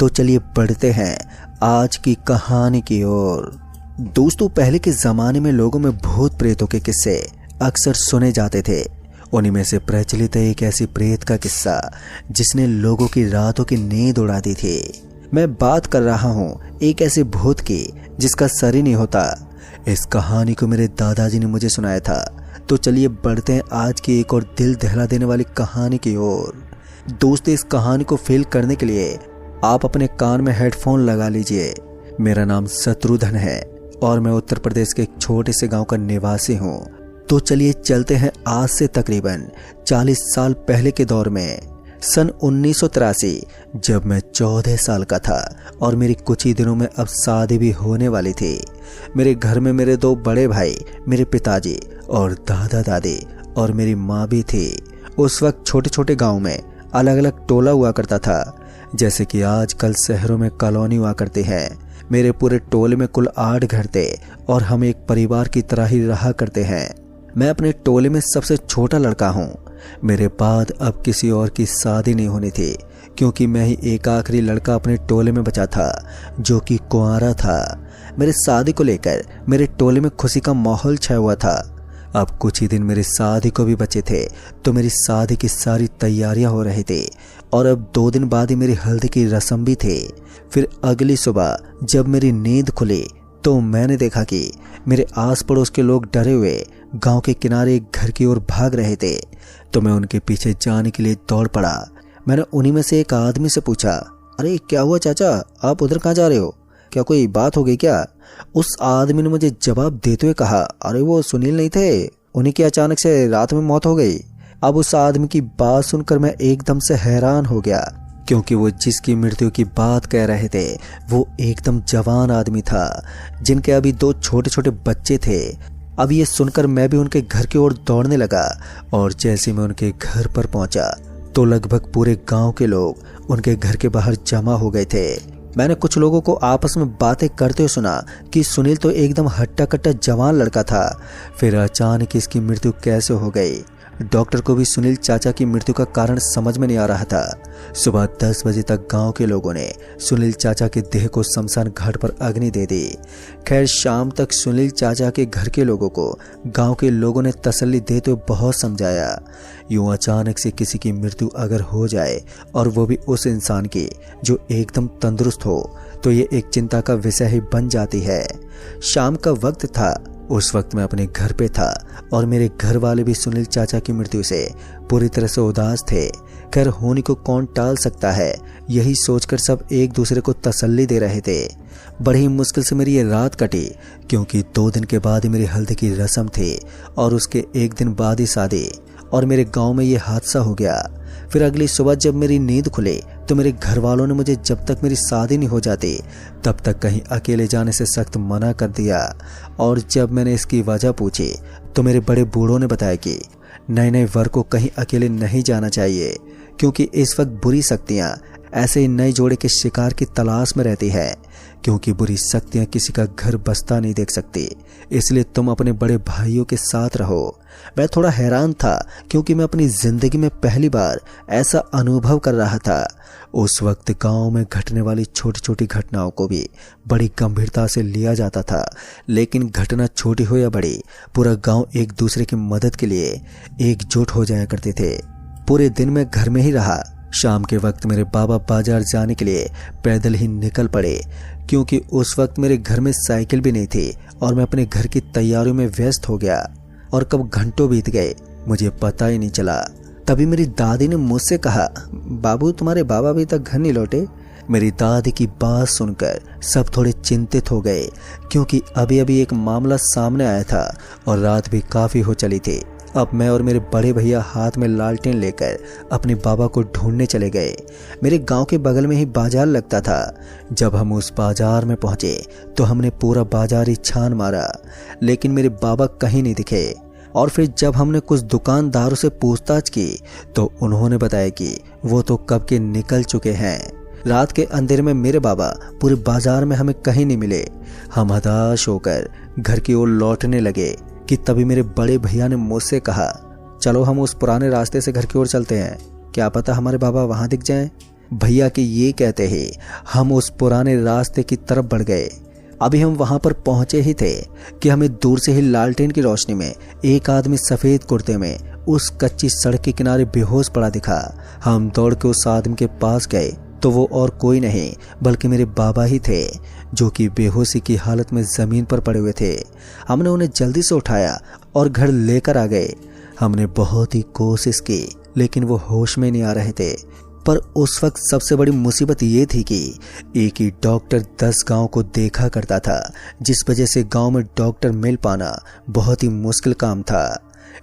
तो चलिए बढ़ते हैं आज की कहानी की ओर। दोस्तों, पहले के ज़माने में लोगों में भूत प्रेतों के किस्से अक्सर सुने जाते थे। उन्हीं में से प्रचलित है एक ऐसी प्रेत का किस्सा जिसने लोगों की रातों की नींद उड़ा दी थी। मैं बात कर रहा हूँ एक ऐसे भूत की जिसका सर ही नहीं होता। इस कहानी को मेरे दादाजी ने मुझे सुनाया था। तो चलिए बढ़ते हैं आज की एक और दिल दहला देने वाली कहानी की ओर। दोस्तों, इस कहानी को फील करने के लिए आप अपने कान में हेडफोन लगा लीजिए। मेरा नाम शत्रुघ्न है और मैं उत्तर प्रदेश के एक छोटे से गांव का निवासी हूं। तो चलिए चलते हैं आज से तकरीबन 40 साल पहले के दौर में, सन 1983, जब मैं 14 साल का था और मेरी कुछ ही दिनों में अब शादी भी होने वाली थी। मेरे घर में मेरे 2 बड़े भाई, मेरे पिताजी और दादा दादी और मेरी माँ भी थी। उस वक्त छोटे छोटे गाँव में अलग अलग टोला हुआ करता था, जैसे कि आजकल शहरों में कॉलोनी हुआ करती है। मेरे पूरे टोले में कुल 8 घर थे और हम एक परिवार की तरह ही रहा करते हैं। मैं अपने टोले में सबसे छोटा लड़का हूँ। मेरे बाद अब किसी और की शादी नहीं होनी थी, क्योंकि मैं ही एक आखिरी लड़का अपने टोले में बचा था जो कि कुंवारा था। मेरे शादी को लेकर मेरे टोले में खुशी का माहौल छाया हुआ था। अब कुछ ही दिन मेरी शादी को भी बचे थे, तो मेरी शादी की सारी तैयारियां हो रही थी और अब 2 दिन बाद ही मेरी हल्दी की रस्म भी थी। फिर अगली सुबह जब मेरी नींद खुली तो मैंने देखा कि मेरे आस पड़ोस के लोग डरे हुए गांव के किनारे एक घर की ओर भाग रहे थे। तो मैं उनके पीछे जाने के लिए दौड़ पड़ा। मैंने उन्हीं में से एक आदमी से पूछा, अरे क्या हुआ चाचा, आप उधर कहाँ जा रहे हो? क्या कोई बात हो गई क्या? उस आदमी ने मुझे जवाब देते हुए कहा, अरे वो सुनील नहीं थे, उन्हीं की अचानक से रात में मौत हो गई। अब उस आदमी की बात सुनकर मैं एकदम से हैरान हो गया, क्योंकि वो जिसकी मृत्यु की बात कह रहे थे वो एकदम जवान आदमी था, जिनके अभी 2 छोटे छोटे बच्चे थे। अब ये सुनकर मैं भी उनके घर की ओर दौड़ने लगा और जैसे मैं उनके घर पर पहुंचा तो लगभग पूरे गांव के लोग उनके घर के बाहर जमा हो गए थे। मैंने कुछ लोगों को आपस में बातें करते हुए सुना कि सुनील तो एकदम हट्टा कट्टा जवान लड़का था, फिर अचानक इसकी मृत्यु कैसे हो गई। डॉक्टर को भी सुनील चाचा की मृत्यु का कारण समझ में नहीं आ रहा था। सुबह 10 बजे तक गांव के लोगों ने सुनील चाचा के देह को शमशान घाट पर अग्नि दे दी। खैर, शाम तक सुनील चाचा के घर के लोगों को गांव के लोगों ने तसल्ली देते हुए बहुत समझाया। यूं अचानक से किसी की मृत्यु अगर हो जाए और वो भी उस इंसान की जो एकदम तंदुरुस्त हो, तो ये एक चिंता का विषय ही बन जाती है। शाम का वक्त था। उस वक्त मैं अपने घर पे था और मेरे घर वाले भी सुनील चाचा की मृत्यु से पूरी तरह से उदास थे। खैर, होने को कौन टाल सकता है, यही सोचकर सब एक दूसरे को तसल्ली दे रहे थे। बड़ी मुश्किल से मेरी ये रात कटी, क्योंकि 2 दिन के बाद ही मेरी हल्दी की रस्म थी और उसके 1 दिन बाद ही शादी, और मेरे गांव में ये हादसा हो गया। फिर अगली सुबह जब मेरी नींद खुली तो मेरे घर वालों ने मुझे जब तक मेरी शादी नहीं हो जाती तब तक कहीं अकेले जाने से सख्त मना कर दिया। और जब मैंने इसकी वजह पूछी तो मेरे बड़े बूढ़ों ने बताया कि नए वर को कहीं अकेले नहीं जाना चाहिए, क्योंकि इस वक्त बुरी शक्तियाँ ऐसे ही नए जोड़े के शिकार की तलाश में रहती है, क्योंकि बुरी शक्तियाँ किसी का घर बसता नहीं देख सकती। इसलिए तुम अपने बड़े भाइयों के साथ रहो। मैं थोड़ा हैरान था, क्योंकि मैं अपनी जिंदगी में पहली बार ऐसा अनुभव कर रहा था। उस वक्त गांव में घटने वाली छोटी छोटी घटनाओं को भी बड़ी गंभीरता से लिया जाता था, लेकिन घटना छोटी हो या बड़ी, पूरा गांव एक दूसरे की मदद के लिए एकजुट हो जाया करते थे। पूरे दिन मैं घर में ही रहा। शाम के वक्त मेरे बाबा बाजार जाने के लिए पैदल ही निकल पड़े, क्योंकि उस वक्त मेरे घर में साइकिल भी नहीं थी और मैं अपने घर की तैयारियों में व्यस्त हो गया और कब घंटों बीत गए मुझे पता ही नहीं चला। तभी मेरी दादी ने मुझसे कहा, बाबू तुम्हारे बाबा अभी तक घर नहीं लौटे। मेरी दादी की बात सुनकर सब थोड़े चिंतित हो गए, क्योंकि अभी अभी एक मामला सामने आया था और रात भी काफ़ी हो चली थी। अब मैं और मेरे बड़े भैया हाथ में लालटेन लेकर अपने बाबा को ढूंढने चले गए। मेरे गांव के बगल में ही बाजार लगता था। जब हम उस बाजार में पहुंचे तो हमने पूरा बाजार ही छान मारा, लेकिन मेरे बाबा कहीं नहीं दिखे। और फिर जब हमने कुछ दुकानदारों से पूछताछ की तो उन्होंने बताया कि वो तो कब के निकल चुके हैं। रात के अंधेरे में मेरे बाबा पूरे बाजार में हमें कहीं नहीं मिले। हम हताश होकर घर की ओर लौटने लगे कि तभी मेरे बड़े भैया ने मुझसे कहा, चलो हम उस पुराने रास्ते से घर की ओर चलते हैं, क्या पता हमारे बाबा वहां दिख जाएं। भैया के ये कहते ही हम उस पुराने रास्ते की तरफ बढ़ गए। अभी हम वहां पर पहुंचे ही थे कि हमें दूर से ही लालटेन की रोशनी में एक आदमी सफेद कुर्ते में उस कच्ची सड़क के किनारे बेहोश पड़ा दिखा। हम दौड़ के उस आदमी के पास गए तो वो और कोई नहीं बल्कि मेरे बाबा ही थे, जो कि बेहोशी की हालत में जमीन पर पड़े हुए थे। हमने उन्हें जल्दी से उठाया और घर लेकर आ गए। हमने बहुत ही कोशिश की लेकिन वो होश में नहीं आ रहे थे। पर उस वक्त सबसे बड़ी मुसीबत ये थी कि एक ही डॉक्टर 10 गांव को देखा करता था, जिस वजह से गांव में डॉक्टर मिल पाना बहुत ही मुश्किल काम था।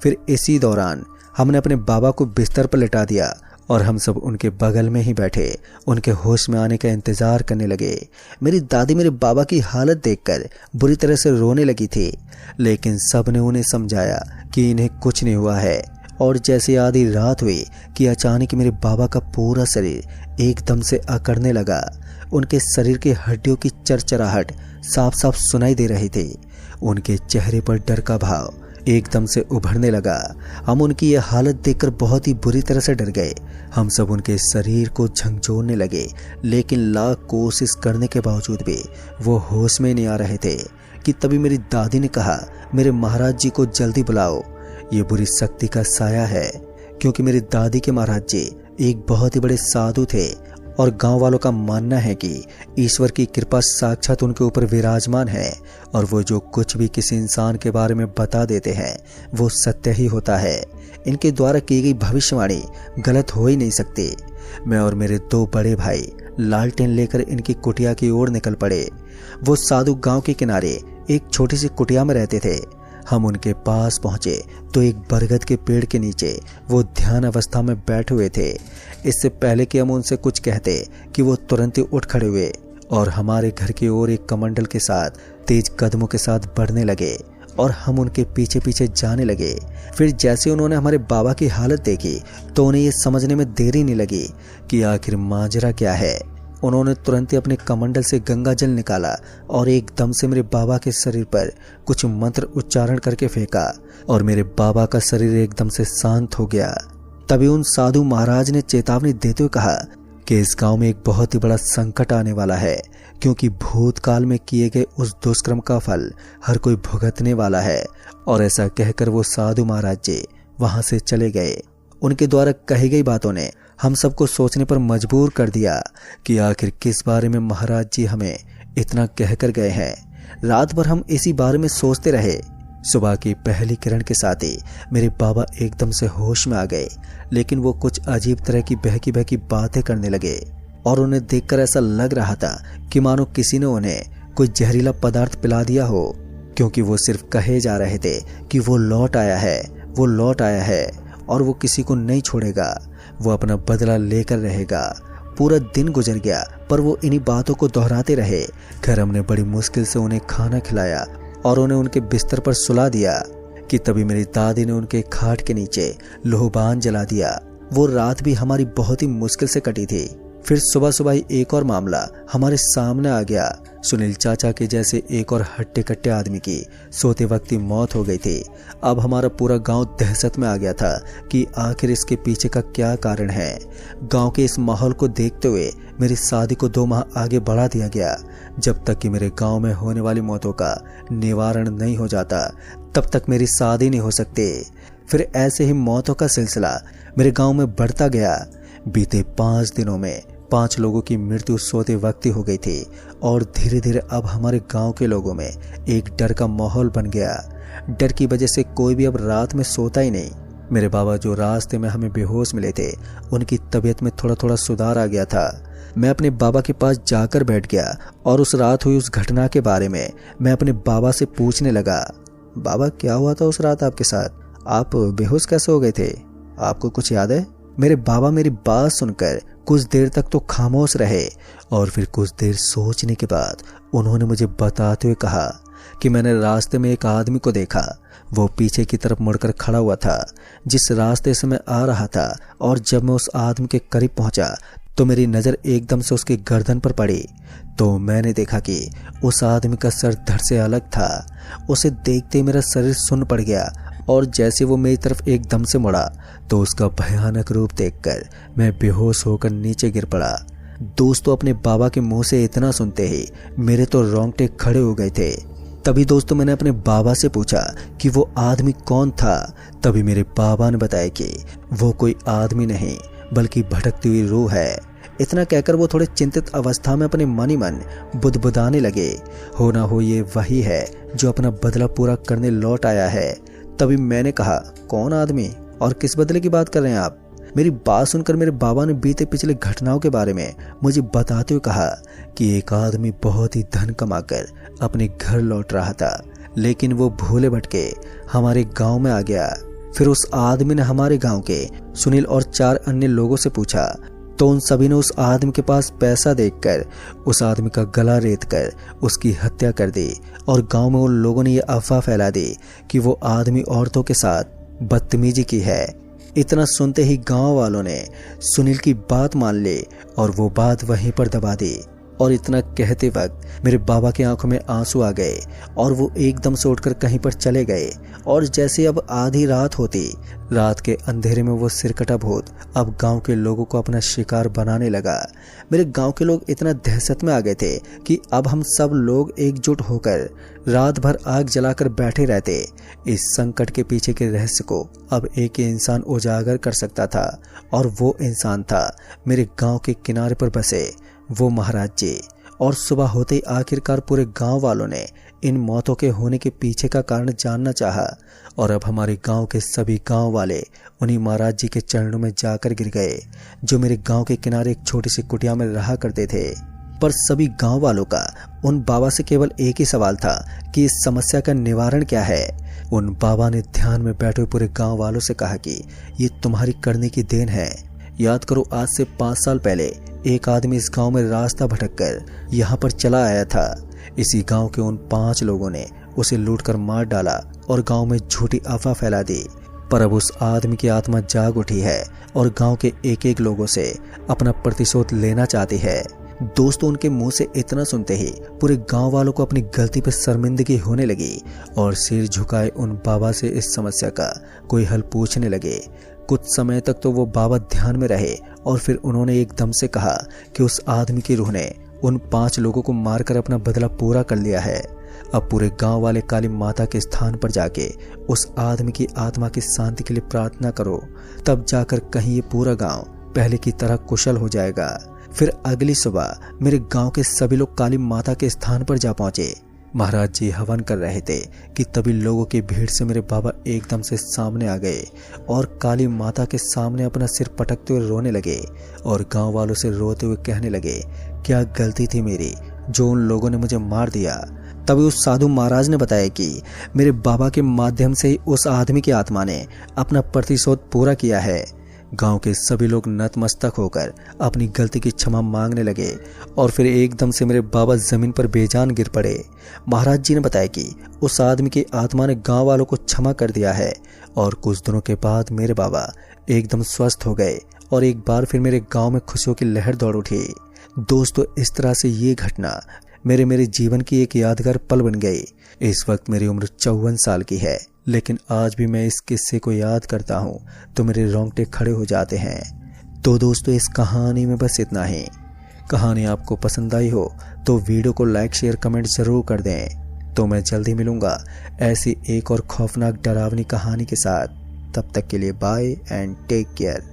फिर इसी दौरान हमने अपने बाबा को बिस्तर पर लिटा दिया और हम सब उनके बगल में ही बैठे उनके होश में आने का इंतजार करने लगे। मेरी दादी मेरे बाबा की हालत देखकर बुरी तरह से रोने लगी थी, लेकिन सब ने उन्हें समझाया कि इन्हें कुछ नहीं हुआ है। और जैसे आधी रात हुई कि अचानक मेरे बाबा का पूरा शरीर एकदम से अकड़ने लगा। उनके शरीर की हड्डियों की चरचराहट साफ साफ सुनाई दे रही थी। उनके चेहरे पर डर का भाव एकदम से उभरने लगा। हम उनकी यह हालत देखकर बहुत ही बुरी तरह से डर गए। हम सब उनके शरीर को झकझोरने लगे, लेकिन लाख कोशिश करने के बावजूद भी वो होश में नहीं आ रहे थे कि तभी मेरी दादी ने कहा, मेरे महाराज जी को जल्दी बुलाओ, ये बुरी शक्ति का साया है। क्योंकि मेरी दादी के महाराज जी एक बहुत ही बड़े साधु थे और गांव वालों का मानना है कि ईश्वर की कृपा साक्षात उनके ऊपर विराजमान है और वो जो कुछ भी किसी इंसान के बारे में बता देते हैं वो सत्य ही होता है। इनके द्वारा की गई भविष्यवाणी गलत हो ही नहीं सकती। मैं और मेरे 2 बड़े भाई लालटेन लेकर इनकी कुटिया की ओर निकल पड़े। वो साधु गांव के किनारे एक छोटी सी कुटिया में रहते थे। हम उनके पास पहुंचे तो एक बरगद के पेड़ के नीचे वो ध्यान अवस्था में बैठे हुए थे। इससे पहले कि हम उनसे कुछ कहते कि वो तुरंत ही उठ खड़े हुए और हमारे घर की ओर एक कमंडल के साथ तेज कदमों के साथ बढ़ने लगे और हम उनके पीछे पीछे जाने लगे। फिर जैसे उन्होंने हमारे बाबा की हालत देखी तो उन्हें ये समझने में देरी नहीं लगी कि आखिर माजरा क्या है। उन्होंने तुरंत ही अपने कमंडल से गंगा जल निकाला और एकदम से मेरे बाबा के शरीर पर कुछ मंत्र उच्चारण करके फेंका और मेरे बाबा का शरीर एकदम से शांत हो गया। तभी उन साधु महाराज ने चेतावनी देते हुए कहा कि इस गांव में एक बहुत ही बड़ा संकट आने वाला है, क्योंकि भूतकाल में किए गए उस दुष्कर्म का फल हर कोई भुगतने वाला है। और ऐसा कहकर वो साधु महाराज जी वहां से चले गए। उनके द्वारा कही गई बातों ने हम सबको सोचने पर मजबूर कर दिया कि आखिर किस बारे में महाराज जी हमें इतना कहकर गए हैं। रात भर हम इसी बारे में सोचते रहे। सुबह की पहली किरण के साथ ही मेरे बाबा एकदम से होश में आ गए, लेकिन वो कुछ अजीब तरह की बहकी बहकी बातें करने लगे और उन्हें देखकर ऐसा लग रहा था कि मानो किसी ने उन्हें कोई जहरीला पदार्थ पिला दिया हो, क्योंकि वो सिर्फ कहे जा रहे थे कि वो लौट आया है, वो लौट आया है और वो किसी को नहीं छोड़ेगा, वो अपना बदला लेकर रहेगा। पूरा दिन गुजर गया पर वो इन्हीं बातों को दोहराते रहे। घर हमने बड़ी मुश्किल से उन्हें खाना खिलाया और उन्हें उनके बिस्तर पर सुला दिया कि तभी मेरी दादी ने उनके खाट के नीचे लोहबान जला दिया। वो रात भी हमारी बहुत ही मुश्किल से कटी थी। फिर सुबह सुबह ही एक और मामला हमारे सामने आ गया। सुनील चाचा के जैसे एक और हट्टे कट्टे आदमी की सोते वक्त ही मौत हो गई थी। अब हमारा पूरा गांव दहशत में आ गया था कि आखिर इसके पीछे का क्या कारण है। गांव के इस माहौल को देखते हुए मेरी शादी को 2 माह आगे बढ़ा दिया गया। जब तक कि मेरे गांव में होने वाली मौतों का निवारण नहीं हो जाता तब तक मेरी शादी नहीं हो सकती। फिर ऐसे ही मौतों का सिलसिला मेरे गांव में बढ़ता गया। बीते 5 दिनों में 5 लोगों की मृत्यु सोते वक्त ही हो गई थी और धीरे धीरे अब हमारे गांव के लोगों में एक डर का माहौल बन गया। डर की वजह से कोई भी अब रात में सोता ही नहीं। मेरे बाबा जो रास्ते में हमें बेहोश मिले थे, उनकी तबीयत में थोड़ा थोड़ा सुधार आ गया था। मैं अपने बाबा के पास जाकर बैठ गया और उस रात हुई उस घटना के बारे में मैं अपने बाबा से पूछने लगा। बाबा, क्या हुआ था उस रात आपके साथ? आप बेहोश कैसे हो गए थे? आपको कुछ याद है? मेरे बाबा मेरी बात सुनकर कुछ देर तक तो खामोश रहे और फिर कुछ देर सोचने के बाद उन्होंने मुझे बताते हुए कहा कि मैंने रास्ते में एक आदमी को देखा। वो पीछे की तरफ मुड़कर खड़ा हुआ था जिस रास्ते से मैं आ रहा था, और जब मैं उस आदमी के करीब पहुंचा तो मेरी नज़र एकदम से उसकी गर्दन पर पड़ी तो मैंने देखा कि उस आदमी का सर धड़ से अलग था। उसे देखते ही मेरा शरीर सुन्न पड़ गया और जैसे वो मेरी तरफ एकदम से मुड़ा तो उसका भयानक रूप देखकर मैं बेहोश होकर नीचे गिर पड़ा। दोस्तों, अपने बाबा के मुंह से इतना सुनते ही मेरे तो रोंगटे खड़े हो गए थे। तभी दोस्तों मैंने अपने बाबा से पूछा कि वो आदमी कौन था। तभी मेरे बाबा ने बताया कि वो कोई आदमी नहीं बल्कि भटकती हुई रूह है। इतना कहकर वो थोड़े चिंतित अवस्था में अपने मन ही मन बुदबुदाने लगे। हो ना हो ये वही है जो अपना बदला पूरा करने लौट आया है। तभी मैंने कहा, कौन आदमी और किस बदले की बात कर रहे हैं आप? मेरी बात सुनकर मेरे बाबा ने बीते पिछले घटनाओं के बारे में मुझे बताते हुए कहा कि एक आदमी बहुत ही धन कमाकर अपने घर लौट रहा था, लेकिन वो भूले भटके हमारे गांव में आ गया। फिर उस आदमी ने हमारे गांव के सुनील और 4 अन्य लोगों से पूछा तो उन सभी ने उस आदमी के पास पैसा देखकर उस आदमी का गला रेत कर उसकी हत्या कर दी। और गांव में उन लोगों ने ये अफवाह फैला दी कि वो आदमी औरतों के साथ बदतमीजी की है। इतना सुनते ही गांव वालों ने सुनील की बात मान ली और वो बात वहीं पर दबा दी। और इतना कहते वक्त मेरे बाबा की आंखों में आंसू आ गए और वो एकदम से उठकर कहीं पर चले गए। और जैसे अब आधी रात होती, रात के अंधेरे में वो सिरकटा भूत अब गांव के लोगों को अपना शिकार बनाने लगा। मेरे गांव के लोग इतना दहशत में आ गए थे कि अब हम सब लोग एकजुट होकर रात भर आग जलाकर बैठे रहते। इस संकट के पीछे के रहस्य को अब एक ही इंसान उजागर कर सकता था और वो इंसान था मेरे गांव के किनारे पर बसे वो महाराज जी। और सुबह होते ही आखिरकार पूरे गांव वालों ने इन मौतों के होने के पीछे का कारण जानना चाहा। और अब हमारे गांव के सभी गांव वाले उन्हीं महाराज जी के चरणों में जाकर गिर गए, जो मेरे गांव के किनारे एक छोटी सी कुटिया में रहा करते थे। पर सभी गांव वालों का उन बाबा से केवल एक ही सवाल था कि इस समस्या का निवारण क्या है। उन बाबा ने ध्यान में बैठे पूरे गांव वालों से कहा कि ये तुम्हारी करने की देन है। याद करो, आज से 5 साल पहले एक आदमी इस गांव में रास्ता भटककर यहाँ पर चला आया था। इसी गांव के उन 5 लोगों ने उसे लूटकर मार डाला और गांव में झूठी अफवाह फैला दी। पर अब उस आदमी की आत्मा जाग उठी है और गांव के एक एक लोगों से अपना प्रतिशोध लेना चाहती है। दोस्तों, उनके मुंह से इतना सुनते ही पूरे गांव वालों को अपनी गलती पर शर्मिंदगी होने लगी और सिर झुकाए उन बाबा से इस समस्या का कोई हल पूछने लगे। कुछ समय तक तो वो बाबा ध्यान में रहे और फिर उन्होंने एकदम से कहा कि उस आदमी की रूह ने उन 5 लोगों को मारकर अपना बदला पूरा कर लिया है। अब पूरे गांव वाले काली माता के स्थान पर जाके उस आदमी की आत्मा की शांति के लिए प्रार्थना करो, तब जाकर कहीं ये पूरा गांव पहले की तरह कुशल हो जाएगा। फिर अगली सुबह मेरे गांव के सभी लोग काली माता के स्थान पर जा पहुंचे। महाराज जी हवन कर रहे थे कि तभी लोगों की भीड़ से मेरे बाबा एकदम से सामने आ गए और काली माता के सामने अपना सिर पटकते हुए रोने लगे और गांव वालों से रोते हुए कहने लगे, क्या गलती थी मेरी जो उन लोगों ने मुझे मार दिया। तभी उस साधु महाराज ने बताया कि मेरे बाबा के माध्यम से ही उस आदमी की आत्मा ने अपना प्रतिशोध पूरा किया है। गांव के सभी लोग नतमस्तक होकर अपनी गलती की क्षमा मांगने लगे और फिर एकदम से मेरे बाबा जमीन पर बेजान गिर पड़े। महाराज जी ने बताया कि उस आदमी की आत्मा ने गांव वालों को क्षमा कर दिया है और कुछ दिनों के बाद मेरे बाबा एकदम स्वस्थ हो गए और एक बार फिर मेरे गांव में खुशियों की लहर दौड़ उठी। दोस्तों, इस तरह से ये घटना मेरे जीवन की एक यादगार पल बन गई। इस वक्त मेरी उम्र 54 साल की है, लेकिन आज भी मैं इस किस्से को याद करता हूँ तो मेरे रोंगटे खड़े हो जाते हैं। तो दोस्तों, इस कहानी में बस इतना ही। कहानी आपको पसंद आई हो तो वीडियो को लाइक शेयर कमेंट जरूर कर दें। तो मैं जल्दी मिलूंगा ऐसी एक और खौफनाक डरावनी कहानी के साथ। तब तक के लिए बाय एंड टेक केयर।